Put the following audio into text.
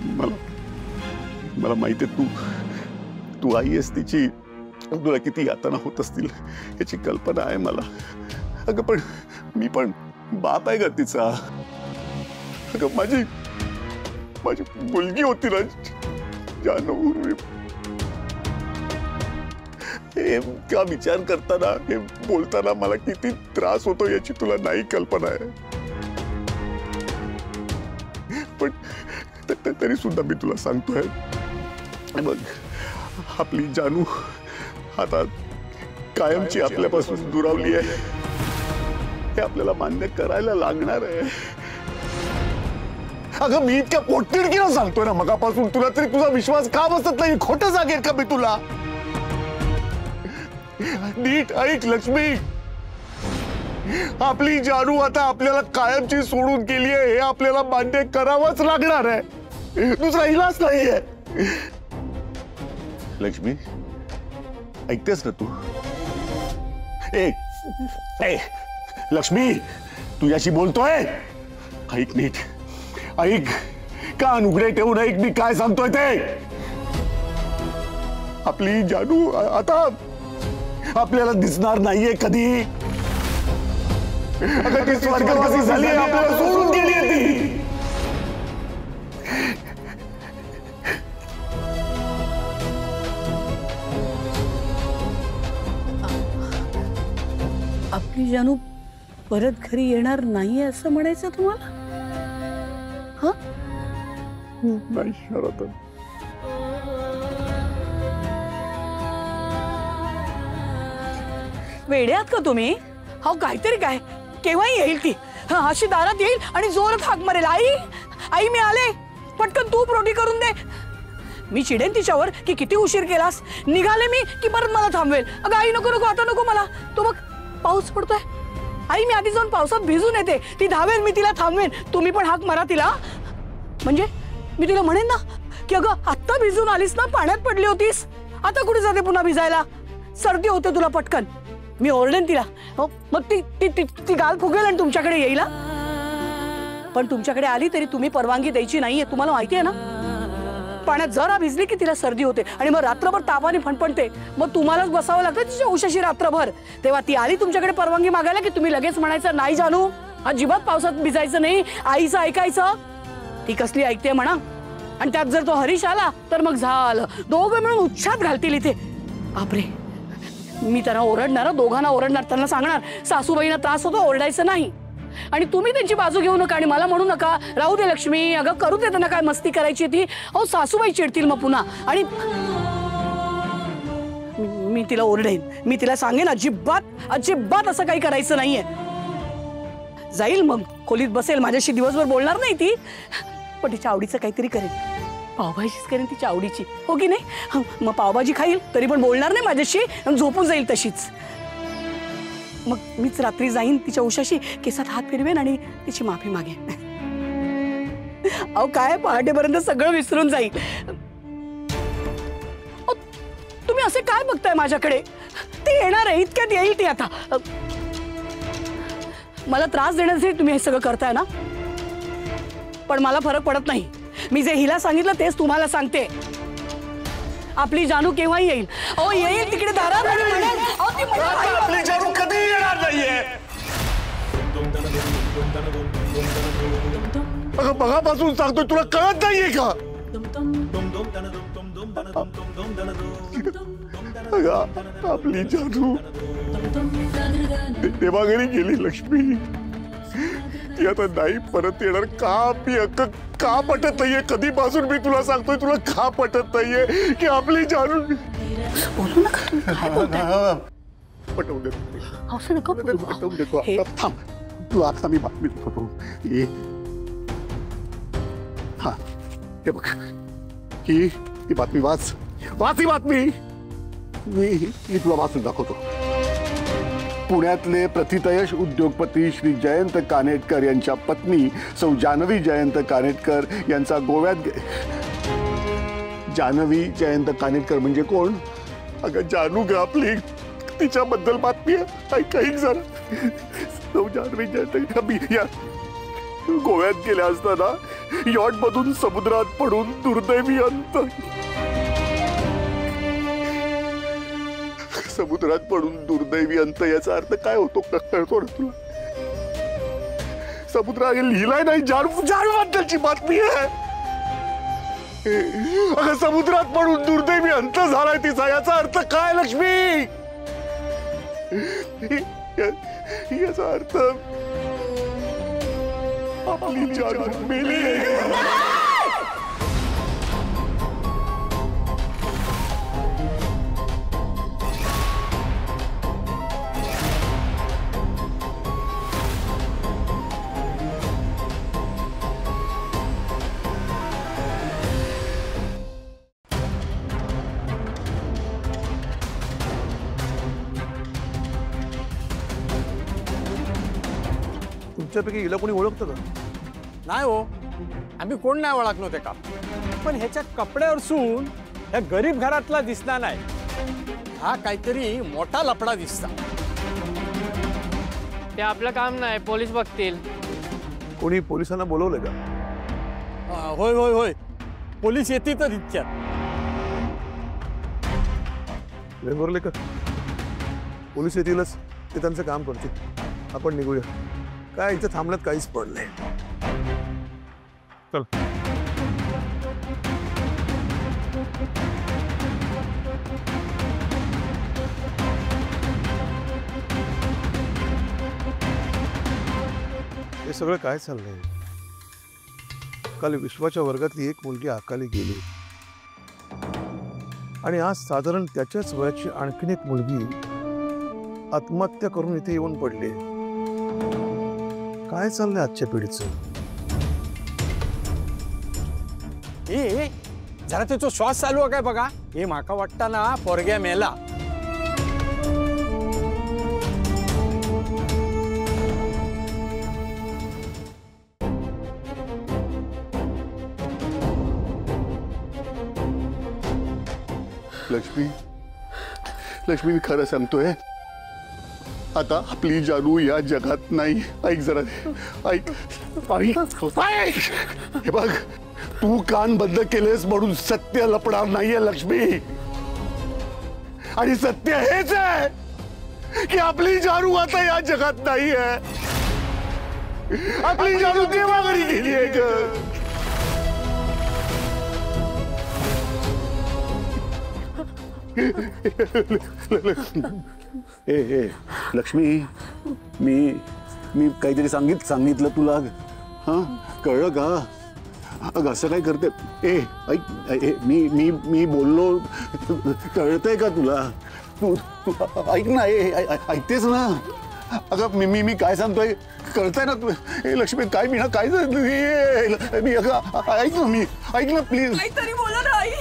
मला माहिती आहे तू आई आहेस तिची, तुला किती यातना होत असतील याची कल्पना आहे मला। अगं पण मी पण बाप आहे ग तिचा। अगं माझी मुलगी होती ना जानू, हे का विचार करताना हे बोलताना मला किती त्रास होतो याची तुला नाही कल्पना आहे। पण तरी सुद्धा मी तुला सांगतोय बघ, आपली जानू आता कायमची आपल्यापासून दुरावली आहे, हे आपल्याला मान्य करायला लागणार आहे। अगं मी इतक्या पोटतिडकीनं सांगतोय ना मगापासून तुला, तरी तुझा विश्वास का बसत नाही? खोटं सांगेल का मी तुला? नीट ऐक लक्ष्मी, आपली जानू आता आपल्याला कायमची सोडून गेली आहे, हे आपल्याला मान्य करावंच लागणार आहे, दुसरा इलाज नाहीये। लक्ष्मी ऐकतेस ना तू? ए लक्ष्मी तुझ्याशी बोलतोय, ऐक नीट ऐक, कान उघडे ठेवून ऐक मी काय सांगतोय ते। आपली जानू आता आपल्याला दिसणार नाहीये कधी, अगं ती स्वर्गवासी झाली, आपल्याला सोडून गेली आहे ती। आपली जानू परत घरी येणार नाहीये असं म्हणायचं तुम्हाला? हा नाही शरद, वेड्यात का तुम्ही? हा काहीतरी काय, केव्हाही येईल ती, अशी दारात येईल आणि जोरात हाक मारेल, आई आई मी आले, पटकन तूप रोटी करून दे। मी चिडेन तिच्यावर की किती उशीर केलास, निघाले मी की परत मला थांबवेल। अगं आई नको नको, आता नको मला, तो बघ पाऊस पडतोय, आई मी आधी जाऊन पावसात भिजून येते, ती धावेल मी तिला थांबवेन, तुम्ही पण हाक मारा तिला। म्हणजे मी तिला म्हणेन ना की अगं आत्ता भिजून आलीस ना, पाण्यात पडली होतीस, आता कुठे जाते पुन्हा भिजायला, सर्दी होते तुला पटकन, मी ओरडेन तिला, मग ती गाल फुगेल आणि तुमच्याकडे येईल। पण तुमच्याकडे आली तरी तुम्ही परवानगी द्यायची नाहीये, तुम्हाला माहिती आहे ना, पाण्यात जरा भिजली की तिला सर्दी होते आणि मग रात्रभर तापाने फणफणते, मग तुम्हालाच बसावं लागतं तिच्या उशाशी रात्रभर। तेव्हा ती आली तुमच्याकडे परवानगी मागायला की तुम्ही लगेच म्हणायचं नाही जानू अजिबात पावसात भिजायचं नाही, आईचं ऐकायचं। ती कसली ऐकते म्हणा, आणि त्यात जर तो हरीश आला तर मग झालं, दोघं मिळून उच्छाद घालतील इथे। बापरे, मी त्यांना ओरडणार, दोघांना ओरडणार, त्यांना सांगणार सासूबाईंना त्रास होतो, ओरडायचं नाही, आणि तुम्ही त्यांची बाजू घेऊ नका आणि मला म्हणू नका राहू दे लक्ष्मी, अगं करू दे त्यांना, काय मस्ती करायची ती, अहो सासूबाई चिडतील मग पुन्हा, आणि मी तिला ओरडेन, मी तिला सांगेन अजिबात असं काही करायचं नाहीये। जाईल मग खोलीत बसेल, माझ्याशी दिवसभर बोलणार नाही ती, पण तिच्या आवडीचं काहीतरी करेन, पावभाजीच करेन तिच्या आवडीची, हो की नाही? मग पावभाजी खाईल तरी पण बोलणार नाही माझ्याशी, झोपून जाईल तशीच। मग मीच रात्री जाईन तिच्या उशाशी, केसात हात फिरवेन आणि तिची माफी मागेन। अहो काय पहाटेपर्यंत सगळं विसरून जाईल। तुम्ही असे काय बघताय माझ्याकडे? ती येणार आहे, इतक्यात येईल ती आता। मला त्रास देण्यासाठी तुम्ही हे सगळं करताय ना, पण मला फरक पडत नाही, मी जे हिला सांगितलं तेच तुम्हाला सांगते। आपली जानू केव्हा येईल? अहो येईल तिकडे दारात आणि म्हणेल, अहो ती आपली जानू कधी येणार नाहीये। अगं बघापासून सांगतोय, तुला कळत नाहीये का? अगं आपली जानू देवाघरी गेली लक्ष्मी, ती आता नाही परत येणार। का पटत नाहीये? कधीपासून मी तुला सांगतोय, तुला का पटत नाहीये की आपली जानू? बोलू नका, पटवून देतो, पटवून देतो, थांब तुला आता मी बातमी देतो। हा हे बघ, ही बातमी वाच ही बातमी, मी तुला वाचून दाखवतो। पुण्यातले प्रथितयश उद्योगपती श्री जयंत कानेटकर यांच्या पत्नी सौ जानवी जयंत कानेटकर यांचा गोव्यात। जानवी जयंत कानेटकर म्हणजे कोण? अगं जानू ग आपली, तिच्याबद्दल बातमी आहे, ऐक जरा। सौ जानवी जयंत गोव्यात गेल्या असताना यॉट मधून समुद्रात पडून दुर्दैवी अंत. समुद्रात पडून दुर्दैवी अंत याचा अर्थ काय होतो कळतो ना तुला? समुद्रात लिहिलाय नाही, जारू बद्दलची बातमी आहे. अगं समुद्रात पडून दुर्दैवी अंत झालाय तिचा, याचा अर्थ काय लक्ष्मी? याचा अर्थ आपली जारू मेली. तुमच्यापैकी हिला कोणी ओळखतं का? नाही हो, आम्ही कोण नाही ओळखलो ते का, पण ह्याच्या कपड्यावरसून ह्या गरीब घरातला दिसला नाही. हा काहीतरी मोठा लफडा दिसता. ते आपलं काम नाही, पोलीस बघतील. कोणी पोलिसांना बोलवलंय का? होय होय होय, पोलीस येतील तर इतक्यात. वेंगुर्लेकर, पोलीस येतीलच, ते त्यांचं काम करतील. आपण निघूया. काय इथं थांबण्यात काहीच पडलंय. चल. हे सगळं काय चाललंय? काल विश्वाच्या वर्गातली एक मुलगी अकाली गेली आणि आज साधारण त्याच्याच वयाची आणखीन एक मुलगी आत्महत्या करून इथे येऊन पडली. काय चाललंय आजच्या पिढीचं? ए जरा त्याचा श्वास चालू आहे काय बघा. हे माका वाटतं ना पोरग्या मेला. लक्ष्मी, लक्ष्मी मी खरं सांगतोय, आता आपली जानू या जगात नाही. ऐक जरा, ऐक ऐक. हे बघ, तू कान बंद केलेस म्हणून सत्य लपणार नाहीये लक्ष्मी. आणि सत्य हेच आहे की आपली जानू आता या जगात नाहीये. आपली जानू देवाघरी गेली आहे ग. ए लक्ष्मी, मी काहीतरी सांगितलं तुला, हा कळलं का? अगं असं काय करते? ऐक, मी बोललो, कळतंय का तुला? तू ऐक ना, ऐकतेस ना? अगं मी काय सांगतोय कळतंय ना तू? लक्ष्मी काय मी ना काय मी अगं ऐक ना, ऐक ना प्लीज. काहीतरी बोला ना आई.